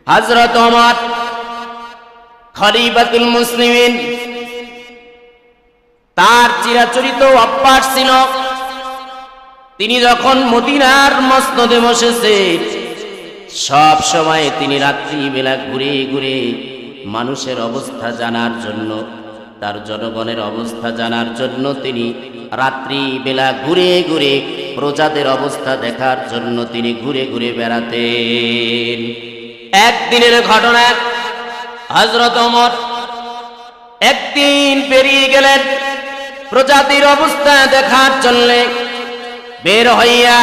হযরত ওমর খলিফাতুল মুসলিমিন, তার চিরাচরিত অভ্যাস ছিল তিনি যখন মদিনার মসনদে বসেছে সব সময় তিনি রাত্রিবেলা ঘুরে ঘুরে মানুষের অবস্থা জানার জন্য, তার জনগণের অবস্থা জানার জন্য তিনি রাত্রিবেলা ঘুরে ঘুরে প্রজাদের অবস্থা দেখার জন্য তিনি ঘুরে ঘুরে বেড়াতেন। একদিনের ঘটনা, হযরত ওমর একদিন বেরিয়ে গেলেন প্রজাতির অবস্থা দেখার জন্য। বের হইয়া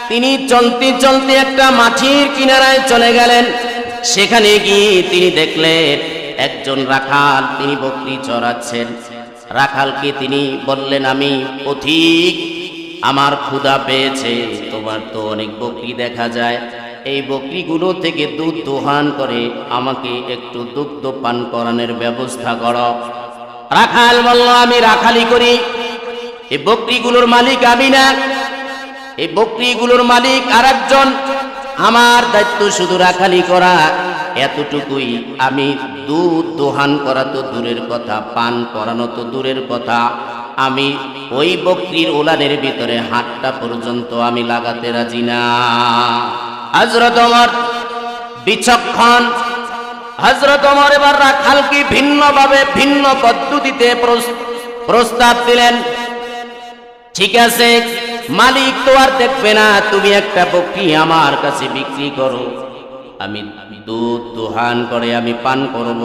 তিনি চলতে চলতে একটা মাঠের কিনারায় চলে গেলেন। সেখানে গিয়ে তিনি দেখলেন একজন রাখাল, তিনি বকরি চড়াচ্ছেন। রাখালকে তিনি বললেন, আমি পথিক, আমার ক্ষুধা পেয়েছে, তোমার তো অনেক বকরি দেখা যায়, এই বকরিগুলো থেকে দুধ দোহান করে আমাকে একটু দুগ্ধ পান করানোর ব্যবস্থা করো। রাখাল বলল, আমি রাখালি করি, এই বকরিগুলোর মালিক আমি না, এই বকরিগুলোর মালিক আরেকজন, আমার দায়িত্ব শুধু রাখালি করা, এতটুকুই। আমি দুধ দোহান করা তো দূরের কথা, পান করানো তো দূরের কথা, আমি ওই বকরির ওলানের ভিতরে হাতটা পর্যন্ত আমি লাগাতে রাজি না। হযরত ওমর বিচক্ষণ, হযরত ওমর এবার রাখালকে ভিন্নভাবে ভিন্ন পদ্ধতিতে প্রস্তাব দিলেন। ঠিক আছে, মালিক তো আর দেখবে না, তুমি একটা বকরি আমার কাছে বিক্রি করো, আমি দুধ দোহান করে আমি পান করব,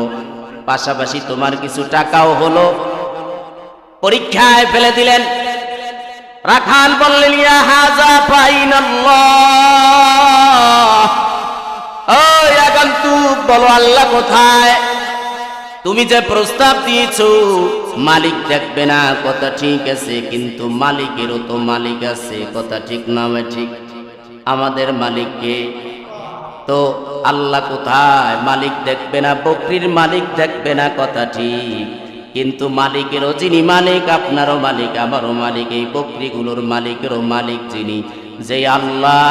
পাশাপাশি তোমার কিছু টাকাও হলো। পরীক্ষায় ফেলে দিলেন। রাখাল বললেন, ইয়া হাযা ফাইনাল্লাহ, ওই আগন্তুক বলো আল্লাহ কোথায়? তুমি যে প্রস্তাব দিয়েছো মালিক দেখবে না, কথা ঠিক আছে, কিন্তু মালিকেরও তো মালিক আছে, কথা ঠিক না? ঠিক, আমাদের মালিককে তো আল্লাহ কোথায়? মালিক দেখবে না, বকরির মালিক দেখবে না, কথা ঠিক, কিন্তু মালিকেরও যিনি মালিক, আপনারও মালিক, আমারও মালিক, এই বকরিগুলোর মালিকেরও মালিক যিনি, যে আল্লাহ,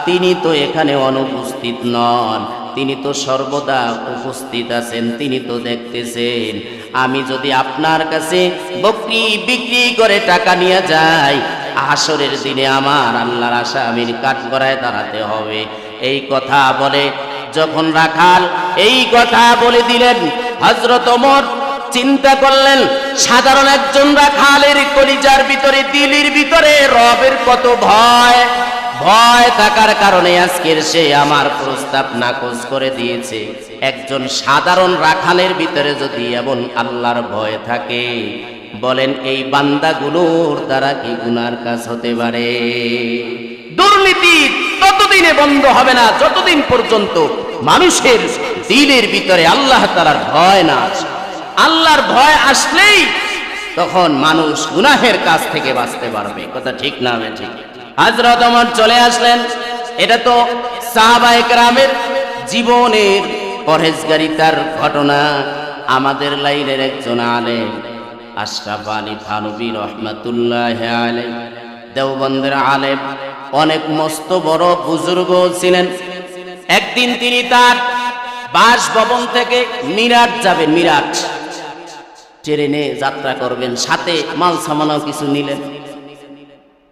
তিনি তো এখানে অনুপস্থিত নন, তিনি তো সর্বদা উপস্থিত আছেন, তিনি তো দেখতেছেন। আমি যদি আপনার কাছে বকরি বিক্রি করে টাকা নিয়ে যাই, হাসরের দিনে আমার আল্লাহর আসামির কাঠগড়ায় দাঁড়াতে হবে। এই কথা বলে যখন রাখাল এই কথা বলে দিলেন, হযরত ওমর চিন্তা করলেন, সাধারণ একজন রাখালের কলিজার ভিতরে, দিলের ভিতরে রবের কত ভয়, ভয় থাকার কারণে আজকের সে আমার প্রস্তাব নাকচ করে দিয়েছে। একজন সাধারণ রাখালের ভিতরে যদি এমন আল্লাহর ভয় থাকে, বলেন এই বান্দাগুলোর দ্বারা কি গুনার কাজ হতে পারে? দুর্নীতি ততদিনে বন্ধ হবে না যতদিন পর্যন্ত মানুষের দিলের ভিতরে আল্লাহ তাআলার ভয় না আসে। আল্লাহর ভয় আসলেই তখন মানুষ গুনাহের কাজ থেকে বাঁচতে পারবে, কথা ঠিক না? ঠিক। হযরত ওমর চলে আসলেন। এটা তো সাহাবায়ে কেরামের জীবনের পরহেজগারিতার ঘটনা। আমাদের লাইনের একজন আলেম আশরাফ আলী থানভী রাহমাতুল্লাহি আলাইহি, দেওবন্দের আলেম, অনেক মস্ত বড় বুজুর্গ ছিলেন। একদিন তিনি তার বাসভবন থেকে মিরাট যাবেন, মিরাট ট্রেনে যাত্রা করবেন, সাথে মাল সামানও কিছু নিলেন।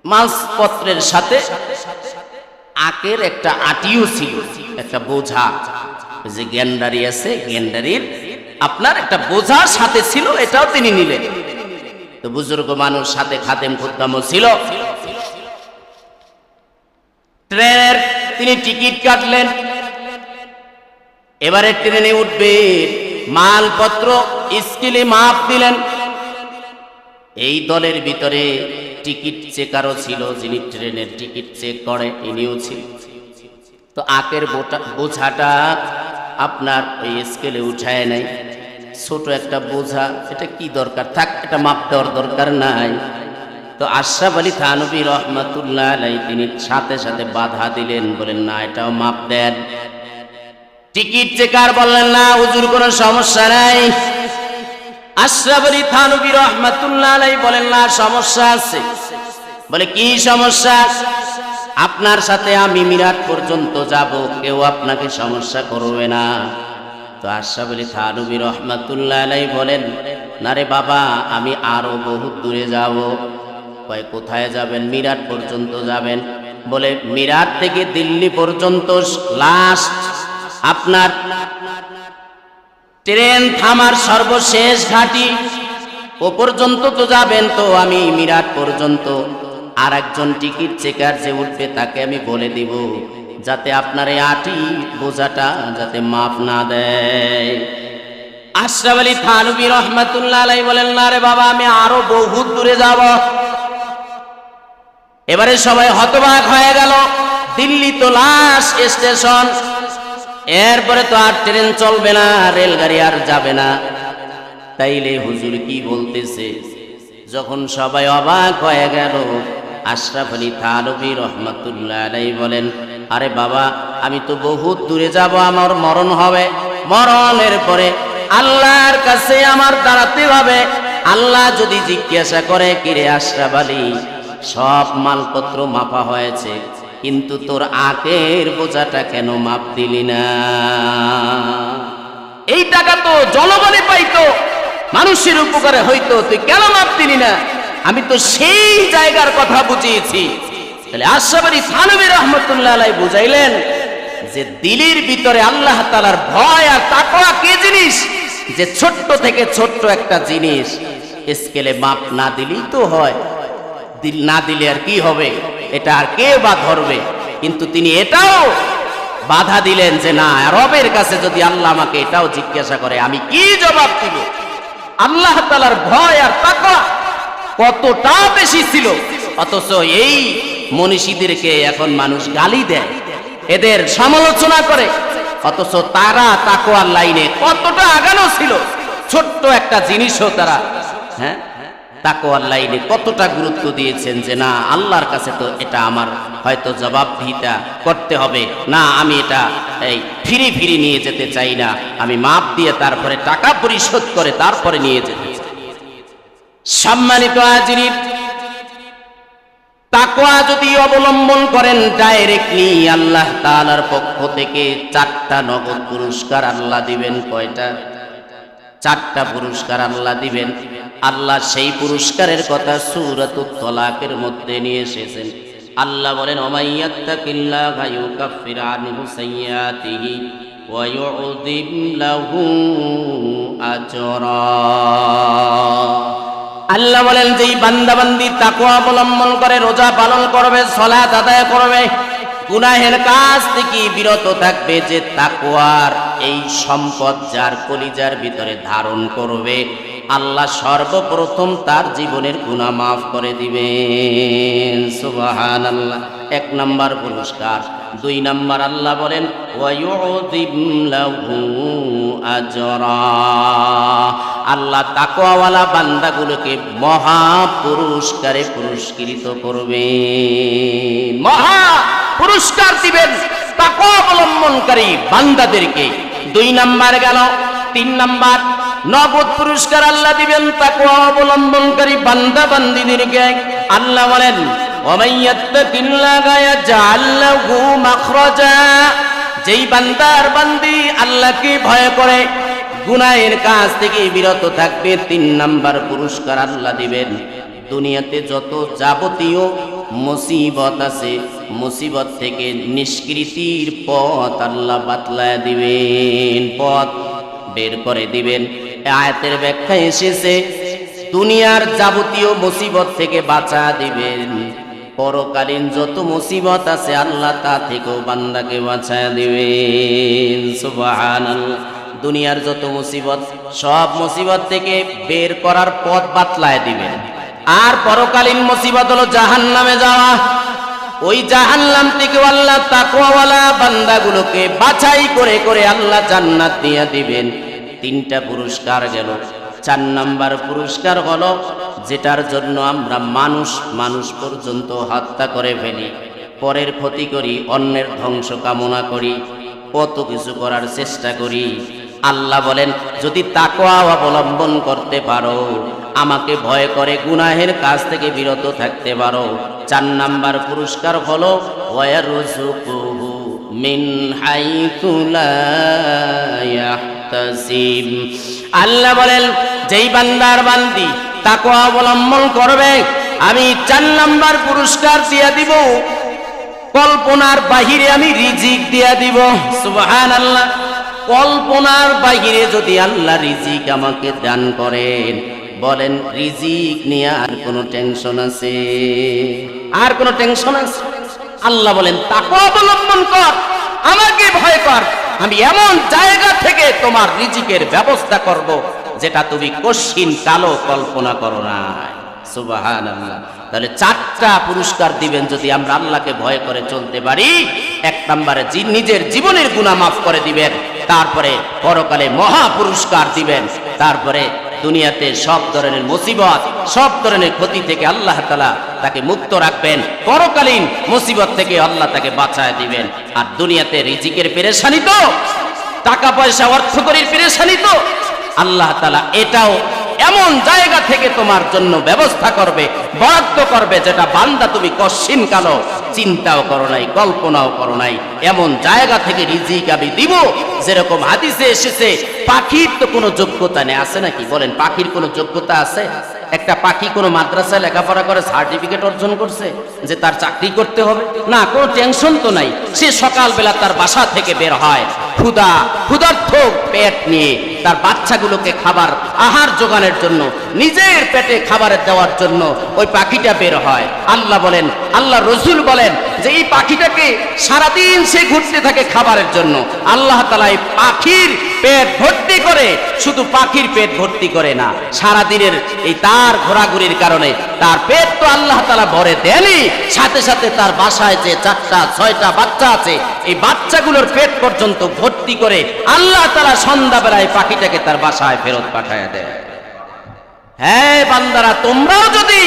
মালপত্রের সাথে আখের একটা আটিও ছিল, একটা বোঝা, যে গেন্ডারি আছে, গেন্ডারির আপনার একটা বোঝার সাথে ছিল, এটাও তিনি নিলেন। তো বুজুর্গ মানুষ, সাথে খাদেম খুদ্দামও ছিল। ট্রেনের তিনি টিকিট কাটলেন, এবারে ট্রেনে উঠবে, মালপত্র স্কেলে মাপ দিলেন। এই দলের ভিতরে টিকিট চেকারও ছিল, যিনি ট্রেনের টিকিট চেক করে, ইনিও ছিল। তো আখের বোঝাটা আপনার ওই স্কেলে উঠায় নাই, ছোট একটা বোঝা, এটা কি দরকার, থাক, এটা মাপ দেওয়ার দরকার নাই। তো আশরাফ আলী থানভী রাহমাতুল্লাহি আলাইহি তিনি সাথে সাথে বাধা দিলেন, বলেন না, এটাও মাপ দেন। টিকিট চেকার বললেন, না হুজুর, কোনো সমস্যা নাই। আশরাফ আলী থানভী রাহমাতুল্লাহি আলাইহি বলেন, না সমস্যা আছে। বলে কি সমস্যা? আপনার সাথে আমি মিরাট পর্যন্ত যাব, কেউ আপনাকে সমস্যা করবে না। তো আশরাফ আলী থানভী রহমাতুল্লাহ আলাইহি বলেন, না রে বাবা, আমি আরো বহুত দূরে যাব। কয় কোথায় যাবেন? মিরাট পর্যন্ত যাবেন। বলে মিরাট থেকে দিল্লি পর্যন্ত লাস্ট আপনার ট্রেন থামার সর্বশেষ ঘাঁটি, ও পর্যন্ত তো যাবেন। তো আমি মিরাট পর্যন্ত আর একজন টিকিট চেকার যে উঠবে তাকে আমি বলে দিব, যাতে আপনার এই আটি বোঝাটা যাতে মাফ না দেয়। আশরাফ আলী থানভী রহমাতুল্লাহ আলাইহি বলেন, না রে বাবা, আমি আরো বহুত দূরে যাব। এবারে সবাই হতবাক হয়ে গেল। দিল্লি তো লাস্ট স্টেশন, এরপরে তো আর ট্রেন চলবে না, রেলগাড়ি আর যাবে না। তাইলে হুজুর কি বলতেছে? যখন সবাই অবাক হয়ে গেল, আশরাফ আলী থানভী রহমাতুল্লাহ আলাইহি বলেন, আরে বাবা, আমি তো বহুত দূরে যাব, আমার মরণ হবে। মরণের পরে আল্লাহর কাছে আমার দাঁড়াতে হবে। আল্লাহ যদি জিজ্ঞাসা করে, কিরে আশরাফ আলী, সব মালপত্র মাপা হয়েছে, কিন্তু তোর আখের বোঝাটা কেন মাপ দিলি না? এই টাকা তো জনগণে পাইতো, মানুষের উপকারে হইতো, তুই কেন মাপ দিলি না? আমি তো সেই জায়গার কথা বুঝিয়েছি। তাহলে আশরাফ আলী থানভী রহমাতুল্লাহ আলাইহি বুঝাইলেন যে দিলের ভিতরে আল্লাহ তাআলার ভয় আর তাকওয়া কি জিনিস, যে ছোট্ট থেকে ছোট্ট একটা জিনিস স্কেলে মাপ না দিলেই তো হয়, দিল না দিলে আর কি হবে, এটা আর কে বা ধরবে? কিন্তু তিনি এটাও বাধা দিলেন যে না, রবের কাছে যদি আল্লাহ আমাকে এটাও জিজ্ঞাসা করে, আমি কি জবাব দিব? আল্লাহ তাআলার ভয় আর তাকওয়া কতটা বেশি ছিল। অথচ এই মনীষীদেরকে এখন মানুষ গালি দেয়, এদের সমালোচনা করে, অথচ তারা তাকওয়ার লাইনে কতটা আগানো ছিল। ছোট্ট একটা জিনিসও তারা তাকওয়ার লাইনে কতটা গুরুত্ব দিয়েছেন যে না, আল্লাহর কাছে তো এটা আমার হয়তো জবাবদিহিতা করতে হবে, না আমি এটা ফিরি ফিরি নিয়ে যেতে চাই না, আমি মাপ দিয়ে তারপরে টাকা পরিশোধ করে তারপরে নিয়ে যেতে চাই। সম্মানিত হাজিরিন, তাকওয়া যদি অবলম্বন করেন, ডাইরেক্টলি আল্লাহ তাআলার পক্ষ থেকে 4টা নগদ পুরস্কার আল্লাহ দিবেন। কয়টা? 4টা পুরস্কার আল্লাহ দিবেন। আল্লাহ সেই পুরস্কারের কথা সূরাতুত তালাকের মধ্যে নিয়ে এসেছেন। আল্লাহ বলেন, ওমাইয়াত্তাকিল্লাহা ইউকাফির আনহু সাইয়্যাতিহি ওয়া ইউযিম লাহু আজরা। আল্লাহ বলেন, যেই বান্দাবান্দি তাকওয়া অবলম্বন করে, রোজা পালন করবে, সালাত আদায় করবে, গুনাহের কাজ থেকে বিরত থাকবে, যে তাকওয়ার এই সম্পদ যার কলিজার ভিতরে ধারণ করবে, আল্লাহ সর্বপ্রথম তার জীবনের গুনাহ মাফ করে দিবেন। সুবহানাল্লাহ। 1 নাম্বার পুরস্কার। 2 নাম্বার আল্লাহ বলেন, ওয়া ইউযিম লাহু আজরা। আল্লাহ তাকওয়াওয়ালা বান্দাগুলোকে মহা পুরস্কারে পুরস্কৃত করবেন, মহা পুরস্কার দিবেন তাকওয়া অবলম্বনকারী বান্দাদেরকে। 2 নাম্বার গেল। 3 নাম্বার নগদ পুরস্কার আল্লাহ দিবেন তাকওয়া অবলম্বনকারী বান্দা বান্দীদেরকে। আল্লাহ বলেন, ওয়ামাইয়াত্তাকিল্লাহা ইয়াজআল লাহু মাখরাজা। যেই বান্দার বান্দি আল্লাহকে ভয় করে, গুনাহের কাজ থেকে বিরত থাকবে, 3 নাম্বার পুরস্কার আল্লাহ দিবেন। দুনিয়াতে যত যাবতীয় মুসিবত আছে, মুসিবত থেকে নিষ্কৃতির পথ আল্লাহ বাতলায় দিবেন, পথ বের করে দিবেন। আয়াতের ব্যাখ্যা এসেছে, দুনিয়ার যাবতীয় মুসিবত থেকে বাঁচা দিবেন, পরকালীন যত মুসিবত আছে আল্লাহ তা থেকেও বান্দাকে বাঁচায় দিবেন। সুবহানাল্লাহ। দুনিয়ার যত মুসিবত, সব মুসিবত থেকে বের করার পথ বাতলায় দিবেন। আর পরকালীন মুসিবত হলো জাহান্নামে যাওয়া। ওই জাহান্নাম থেকে আল্লাহ তাকওয়াওয়ালা বান্দাগুলোকে বাছাই করে করে আল্লাহ জান্নাত দিয়ে দিবেন। 3টা পুরস্কার গেল। 4 নাম্বার পুরস্কার হলো, যেটার জন্য আমরা মানুষ পর্যন্ত হত্যা করে ফেলি, পরের ক্ষতি করি, অন্যের ধ্বংস কামনা করি, কত কিছু করার চেষ্টা করি। আল্লাহ বলেন, যদি তাকওয়া অবলম্বন করতে পারো, আমাকে ভয় করে গুনাহের কাজ থেকে বিরত থাকতে পারো, 4 নাম্বার পুরস্কার হলো ওয়ারযুকুহু মিন হাইতু লা ইয়াহতাসিব। আল্লাহ বলেন যেই বান্দার বান্দি তাকওয়া অবলম্বন করবে আমি 4 নাম্বার পুরস্কার দিয়া দিব, কল্পনার বাহিরে আমি রিজিক দিয়া দিব। সুবহানাল্লাহ। কল্পনার বাহিরে যদি আল্লাহ রিজিক আমাকে দান করেন, বলেন রিজিক নিয়ে আর কোনো টেনশন আছে? আর কোনো টেনশন আছে? আল্লাহ বলেন তাকওয়া অবলম্বন কর, আমাকে ভয় কর, আমি এমন জায়গা থেকে তোমার রিজিকের ব্যবস্থা করব যেটা তুমি কশিন কালো কল্পনা করো না। সুবহানাল্লাহ। তাহলে 4টা পুরস্কার দিবেন যদি আমরা আল্লাহকে ভয় করে চলতে পারি। 1 নম্বরে নিজের জীবনের গুনাহ মাফ করে দিবেন, তারপরে পরকালে মহা পুরস্কার দিবেন, তারপরে দুনিয়াতে সব ধরনের মুসিবত সব ধরনের ক্ষতি থেকে আল্লাহ তাআলা তাকে মুক্ত রাখবেন, পরকালীন মুসিবত থেকে আল্লাহ তাকে বাঁচায় দিবেন। আর দুনিয়াতে রিজিকের পেরেশানি তো, টাকা পয়সা অর্থকরীর পেরেশানি তো আল্লাহ তাআলা এটাও এমন জায়গা থেকে তোমার জন্য ব্যবস্থা করবে, বরাদ্দ করবে, যেটা বান্দা তুমি কশিন কালো চিন্তাও করো নাই, কল্পনাও করো নাই। এমন জায়গা থেকে রিজিক আমি দিব। যেরকম হাদিসে এসেছে পাখির তো কোনো যোগ্যতা নেই, আছে নাকি? বলেন পাখির কোনো যোগ্যতা আছে? একটা পাখি কোনো মাদ্রাসায় লেখাপড়া করে সার্টিফিকেট অর্জন করছে যে তার চাকরি করতে হবে? না, কোনো টেনশন তো নাই। সে সকালবেলা তার বাসা থেকে বের হয় ক্ষুধার্ত পেট নিয়ে তার বাচ্চাগুলোকে খাবার আহার জোগানোর জন্য, নিজের পেটে খাবার দেওয়ার জন্য ওই পাখিটা বের হয়। আল্লাহ বলেন, আল্লাহ রসুল বলেন যে এই পাখিটাকে সারাদিন সে ঘুরতে থাকে খাবারের জন্য। আল্লাহ তাআলা এই পাখির পেট ভর্তি করে, শুধু পাখির পেট ভর্তি করে না, সারাদিনের এই তার ঘোরাঘুরির কারণে তার পেট তো আল্লাহ তাআলা ভরে দেনই, সাথে সাথে তার বাসায় যে 4টা 6টা বাচ্চা আছে এই বাচ্চাগুলোর পেট পর্যন্ত ভর্তি করে আল্লাহ তাআলা সন্ধ্যাবেলায় পাখিটাকে তার বাসায় ফেরত পাঠায় দেয়। হ্যাঁ বান্দারা, তোমরাও যদি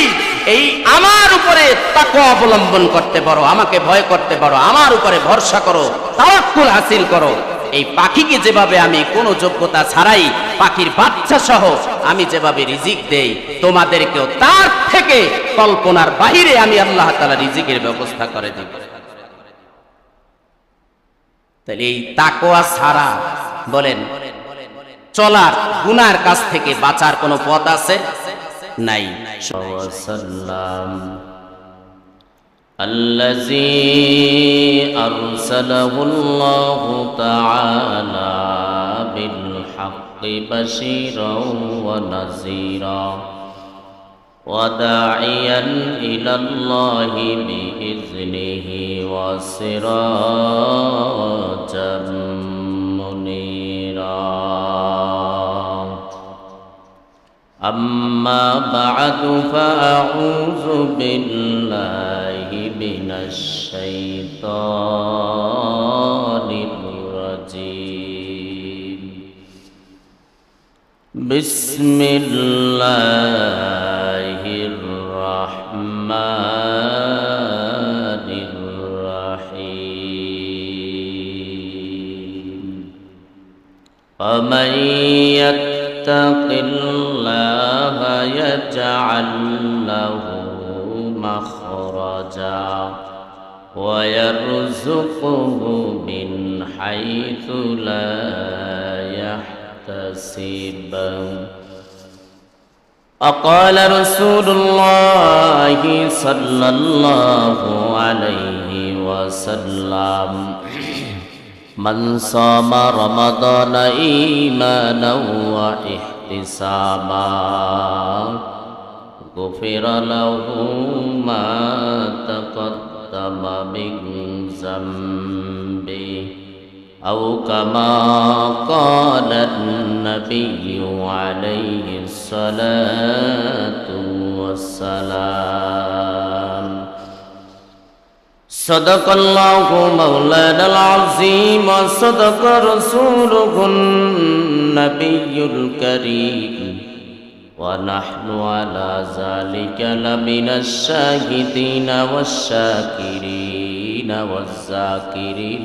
এই আমার উপরে তাকওয়া অবলম্বন করতে পারো, আমাকে ভয় করতে পারো, আমার উপরে ভরসা করো, তাওয়াক্কুল হাসিল করো, এই পাখিকে যেভাবে আমি কোনো যোগ্যতা ছাড়াই পাখির বাচ্চা সহ আমি যেভাবে রিজিক দেই, তোমাদেরকেও তার থেকে কল্পনার বাহিরে আমি আল্লাহ তাআলা রিজিকের ব্যবস্থা করে দিব। তাহলে এই তাকওয়া ছাড়া বলেন চলার, গুনার কাছ থেকে বাঁচার কোনো পথ আছে? নাই। الذي أرسله الله تعالى بالحق بشيرا ونذيرا وداعيا إلى الله بإذنه وسراجا منيرا. أما بعد فأعوذ بالله من الشيطان الرجيم. بسم الله الرحمن الرحيم. ومن يتق الله يجعل له مخرجا ويرزقه من حيث لا يحتسب. وقال رسول الله صلى الله عليه وسلم من صام رمضان إيمانا واحتسابا غفر له ما تقدم من ذنبه أو كما قال النبي عليه الصلاة والسلام. صدق الله مولانا العظيم وصدق رسوله النبي الكريم ونحن على ذلك لمن الشاهدين والشاكرين والذاكرين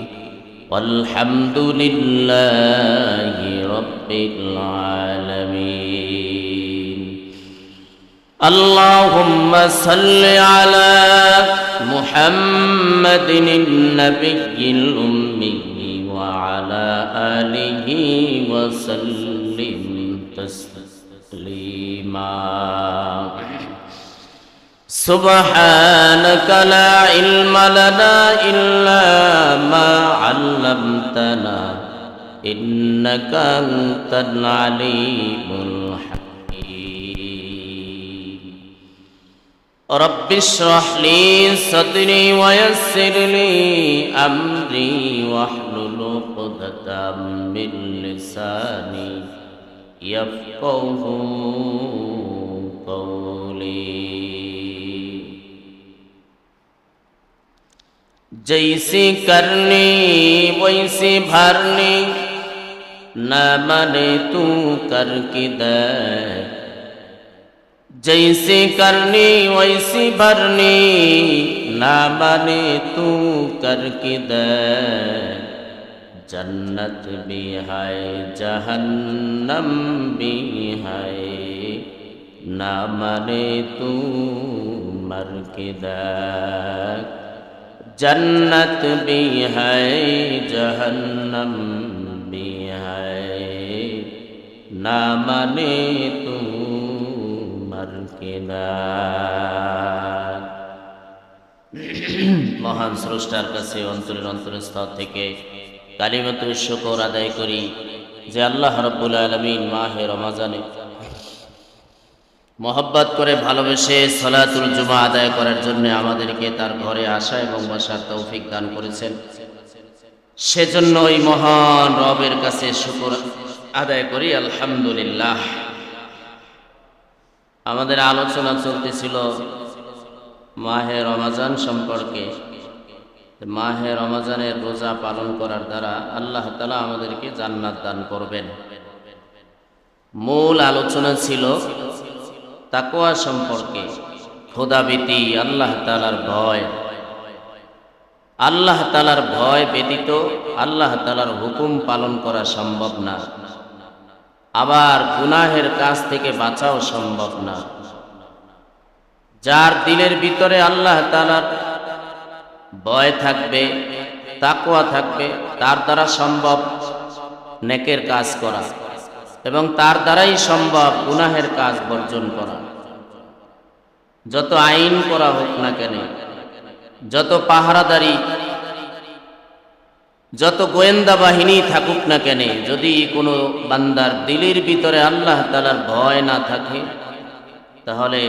والحمد لله رب العالمين. اللهم صل على محمد النبي الأمي وعلى آله وسلم تسليما سبحانك لا علم لنا إلا ما علمتنا إنك أنت العليم الحكيم رب اشرح لي صدري ويسر لي أمري واحلل عقدة من لساني يفقهوا قولي जैसी करनी वैसी भरनी न माने तू कर के दे जैसी करनी वैसी भरनी न माने तू कर के दे जन्नत भी है जहन्नम भी है न माने तू मर के दे जन्नत भी है जहन्नम भी है ना माने तू मर के ना মহান স্রষ্টার কাছে অন্তরের অন্তরস্থল থেকে কালিমাতুল শুকর আদায় করি যে আল্লাহ রাব্বুল আলামিন মাহে রমজানে মোহব্বত করে ভালোবেসে সালাতুল জুমা আদায় করার জন্য আমাদেরকে তার ঘরে আসা এবং বসার তৌফিক দান করেছেন। সেজন্য ওই মহান রবের কাছে শুকর আদায় করি আলহামদুলিল্লাহ। আমাদের আলোচনা চলতেছিল মাহে রমজান সম্পর্কে। মাহে রমজানের রোজা পালন করার দ্বারা আল্লাহ তাআলা আমাদেরকে জান্নাত দান করবেন। মূল আলোচনা ছিল তাকওয়া সম্পর্কে, খোদাভীতি, আল্লাহ তাআলার ভয়। আল্লাহ তাআলার ভয় ব্যতীত আল্লাহ তাআলার হুকুম পালন করা সম্ভব না, আবার গুনাহের কাজ থেকে বাঁচাও সম্ভব না। যার দিলের ভিতরে আল্লাহ তাআলার ভয় থাকবে, তাকওয়া থাকবে, তার দ্বারা সম্ভব নেকের কাজ করা এবং তার দ্বারাই সম্ভব গুনাহের কাজ বর্জন করা। যত আইন করা হোক না কেন, যত পাহারাদারি, যত গোয়েন্দা বাহিনী থাকুক না কেন, যদি কোনো বান্দার দিলের ভিতরে আল্লাহ তাআলার ভয় না থাকে, তাহলে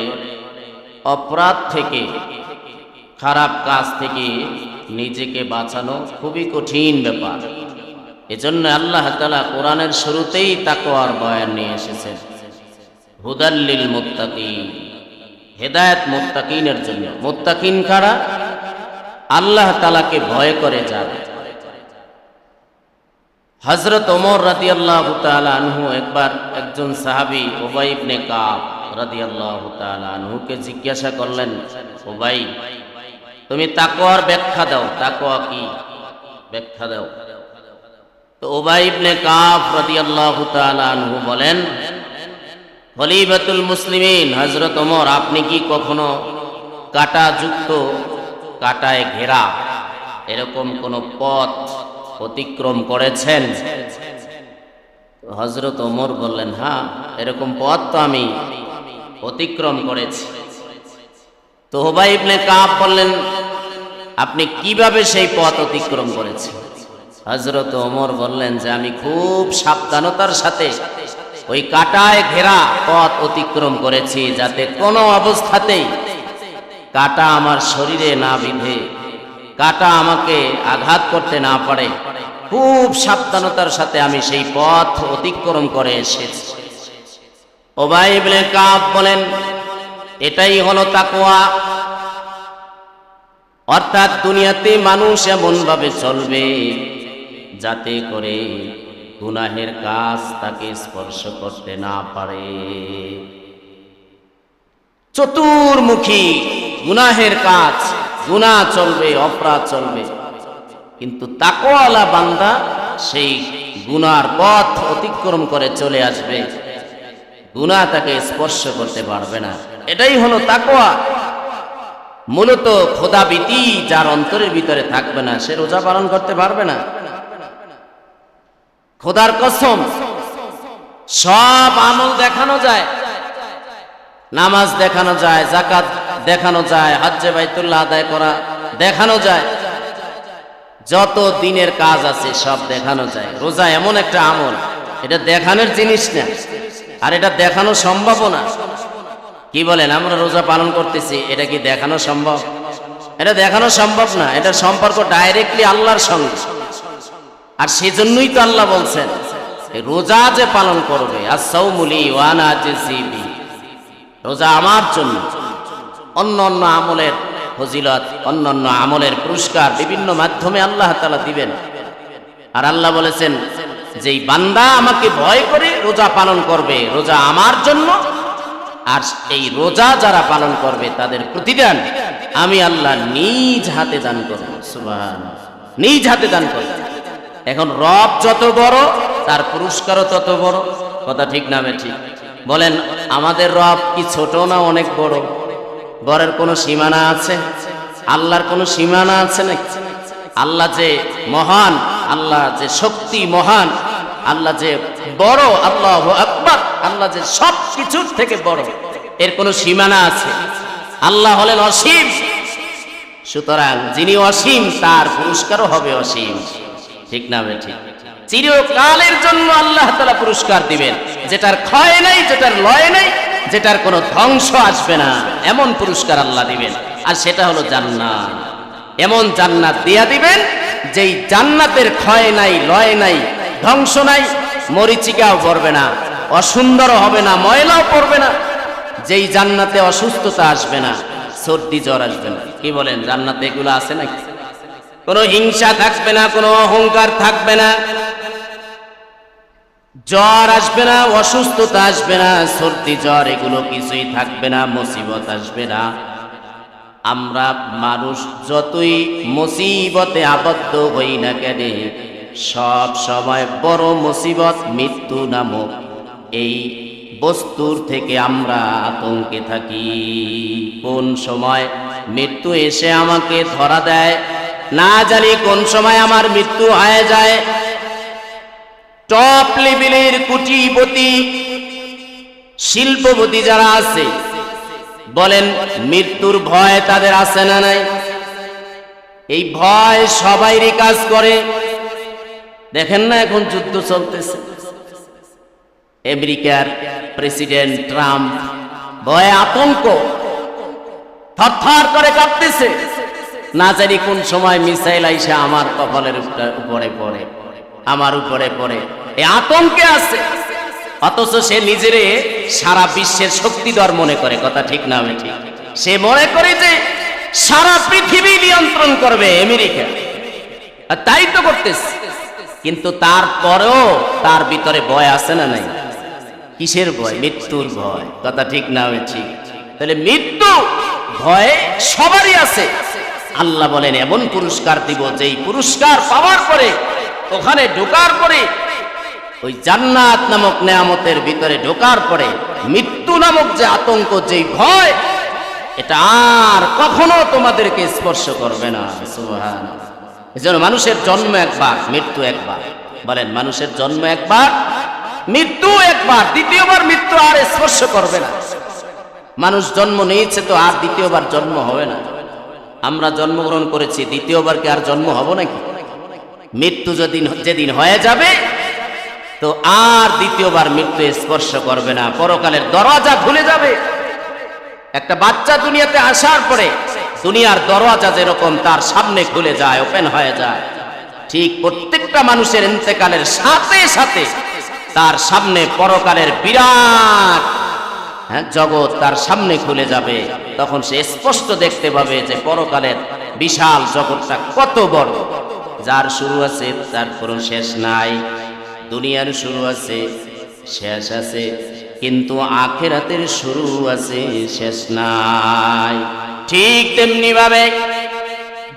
অপরাধ থেকে, খারাপ কাজ থেকে নিজেকে বাঁচানো খুবই কঠিন ব্যাপার। এজন্য আল্লাহ তাআলা কোরআনের শুরুতেই তাকওয়ার বয়ান নিয়ে এসেছেন। হুদাল্লিল মুত্তাকিন, হেদায়েত মুত্তাকিনের জন্য। মুত্তাকিন কারা? আল্লাহ তাআলাকে ভয় করে যারা। হযরত ওমর রাদিয়াল্লাহু তাআলা আনহু একবার একজন সাহাবী উবাই ইবনে কাব রাদিয়াল্লাহু তাআলা আনহুকে জিজ্ঞাসা করলেন, উবাই, তুমি তাকওয়ার ব্যাখ্যা দাও, তাকওয়া কি ব্যাখ্যা দাও। তো উবাই ইবনে কাব রাদিয়াল্লাহু তাআলা আনহু বলেন, খলিফাতুল মুসলিমিন হযরত ওমর, আপনি কি কখনো কাঁটাযুক্ত, কাঁটায় ঘেরা এরকম কোন পথ অতিক্রম করেছেন? হযরত ওমর বললেন, হ্যাঁ, এরকম পথ তো আমি অতিক্রম করেছি। তো উবাই ইবনে কাব বললেন, আপনি কিভাবে সেই পথ অতিক্রম করেছেন? হযরত ওমর বললেন যে আমি খুব সাবধানতার সাথে ওই কাঁটায় ঘেরা পথ অতিক্রম করেছি, যাতে কোনো অবস্থাতেই কাঁটা আমার শরীরে না বিঁধে, কাঁটা আমাকে আঘাত করতে না পারে। খুব সাবধানতার সাথে আমি সেই পথ অতিক্রম করে এসেছি। উবাই ইবনে কাব বলেন, এটাই হলো তাকওয়া। অর্থাৎ দুনিয়াতে মানুষ এমন ভাবে চলবে যাতে করে গুনাহের কাজ তাকে স্পর্শ করতে না পারে। চতুর্মুখী গুনাহের কাজ, গুনাহ চলবে, অপরাধ চলবে, কিন্তু তাকওয়াওয়ালা বান্দা সেই গুনার পথ অতিক্রম করে চলে আসবে, গুনাহ তাকে স্পর্শ করতে পারবে না। এটাই হলো তাকওয়া। মূলত খোদাভীতি যার অন্তরের ভিতরে থাকবে না, সে রোজা পালন করতে পারবে না। খোদার কসম, সব আমল দেখানো যায়, নামাজ দেখানো যায়, যাকাত দেখানো যায়, হজ্জে বাইতুল্লাহ আদায় করা দেখানো যায়, যত দিনের কাজ আছে সব দেখানো যায়। রোজা এমন একটা আমল, এটা দেখানোর জিনিস না, আর এটা দেখানো সম্ভব না। কি বলেন, আমরা রোজা পালন করতেছি, এটা কি দেখানো সম্ভব? এটা দেখানো সম্ভব না। এটার সম্পর্ক ডাইরেক্টলি আল্লাহর সঙ্গে। আর সেজন্যই তো আল্লাহ বলছেন রোজা যে পালন করবে, as-sawmu li wa ana ajzi bi, রোজা আমার জন্য। অন্য অন্য আমলের ফজিলত, অন্য অন্য আমলের পুরস্কার বিভিন্ন মাধ্যমে আল্লাহ তাআলা দিবেন। আর আল্লাহ বলেছেন যে এই বান্দা আমাকে ভয় করে রোজা পালন করবে, রোজা আমার জন্য। আর এই রোজা যারা পালন করবে তাদের প্রতিদান আমি আল্লাহ নিজ হাতে দান করব। সুবহানাল্লাহ, নিজ হাতে দান করব। এখন রব যত বড়, তার পুরস্কারও তত বড়। কথা ঠিক না ঠিক? বলেন, আমাদের রব কি ছোট না অনেক বড়? বড়ের কোনো সীমানা আছে? আল্লাহর কোনো সীমানা আছে নাকি? আল্লাহ যে মহান, আল্লাহ যে শক্তি মহান, আল্লাহ যে বড়, আল্লাহু আকবার, আল্লাহ যে সব কিছুর থেকে বড়, এর কোনো সীমানা আছে? আল্লাহ হলেন অসীম। সুতরাং যিনি অসীম তার পুরস্কারও হবে অসীম। ঠিক না ঠিক? চিরকালের জন্য আল্লাহ তাআলা পুরস্কার দিবেন, যেটার ক্ষয় নাই, যেটার লয় নাই, যেটার কোনো ধ্বংস আসবে না, এমন পুরস্কার আল্লাহ দিবেন। আর সেটা হলো জান্নাত। এমন জান্নাত দিয়া দিবেন যেই জান্নাতের ক্ষয় নাই, লয় নাই, ধ্বংস নাই, মরিচিকাও পড়বে না, অসুন্দরও হবে না, ময়লাও পড়বে না। যেই জান্নাতে অসুস্থতা আসবে না, সর্দি জ্বর আসবে না। কি বলেন, জান্নাতে এগুলো আছে নাকি? কোনো হিংসা থাকবে না, কোনো অহংকার থাকবে না, জ্বর আসবে না, অসুস্থতা আসবে না, সর্দি জ্বর এগুলো কিছুই থাকবে না, মুসিবত আসবে না। আমরা মানুষ যতই মুসিবতে আবদ্ধ হই না কেন, সব সময় বড় মুসিবত মৃত্যু নামক এই বস্তুর থেকে আমরা আতঙ্কে থাকি। কোন সময় মৃত্যু এসে আমাকে ধরা দেয় না জানি, কোন সময় আমার মৃত্যু হয়ে যায়। টপ লেভেলের কোটিপতি, শিল্পপতি যারা আছে, বলেন মৃত্যুর ভয় তাদের আছে না নাই? এই ভয় সবাইরই কাজ করে। দেখেন না, এখন যুদ্ধ চলতেছে, আমেরিকার প্রেসিডেন্ট ট্রাম্প ভয়ে আতঙ্ক, থরথর করে কাঁপতেছে, না জানি কোন সময় মিসাইল আইসা আমার কপালের উপরে পড়ে, আমার উপরে পড়ে, এই আতঙ্কে আছে। অথচ সে নিজেরে সারা বিশ্বের শক্তিধর মনে করে। কথা ঠিক না ঠিক? সে মনে করে যে সারা পৃথিবী নিয়ন্ত্রণ করবে আমেরিকা, আর তাই তো করতেছে। কিন্তু তারপরেও তার ভিতরে ভয় আছে না নাই? কিসের ভয়? মৃত্যুর ভয়। কথা ঠিক না ঠিক? তাহলে মৃত্যু ভয় সবারই আছে। আল্লাহ বলেন এমন পুরস্কার দিব, যেই পুরস্কার পাওয়ার পরে, ওখানে ঢোকার পরে, ওই জান্নাত নামক নেয়ামতের ভিতরে ঢোকার পরে মৃত্যু নামক যে আতঙ্ক, যেই ভয়, এটা আর কখনো তোমাদেরকে স্পর্শ করবে না। সুবহানাল্লাহ। এজন্য মানুষের জন্ম একবার, মৃত্যু একবার। বলেন, মানুষের জন্ম একবার, মৃত্যু একবার, দ্বিতীয়বার মৃত্যু আর স্পর্শ করবে না। মানুষ জন্ম নিয়েছে তো আর দ্বিতীয়বার জন্ম হবে না। আমরা জন্মগ্রহণ করেছি, দ্বিতীয়বার কি আর জন্ম হব নাকি? মৃত্যু যেদিন হয়ে যাবে, তো আর দ্বিতীয়বার মৃত্যু স্পর্শ করবে না। পরকালের দরজা খুলে যাবে। একটা বাচ্চা দুনিয়াতে আসার পরে দুনিয়ার দরজা যেরকম তার সামনে খুলে যায়, ওপেন হয়ে যায়, ঠিক প্রত্যেকটা মানুষের ইন্তেকালের সাথে সাথে তার সামনে পরকালের বিরাট জগৎ তার সামনে খুলে যাবে। তখন সে স্পষ্ট দেখতে পাবে যে পরকালের বিশাল জগৎটা কত বড়। যার শুরু আছে তার কোনো শেষ নাই। দুনিয়ার শুরু আছে, শেষ আছে, কিন্তু আখিরাতের শুরু আছে, শেষ নাই। ঠিক তেমনি ভাবে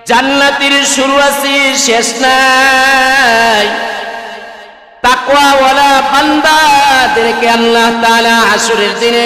জান্নাতের শুরু আছে, শেষ নাই। তাকওয়াওয়ালা বান্দাদেরকে আল্লাহ তাআলা হাসরের দিনে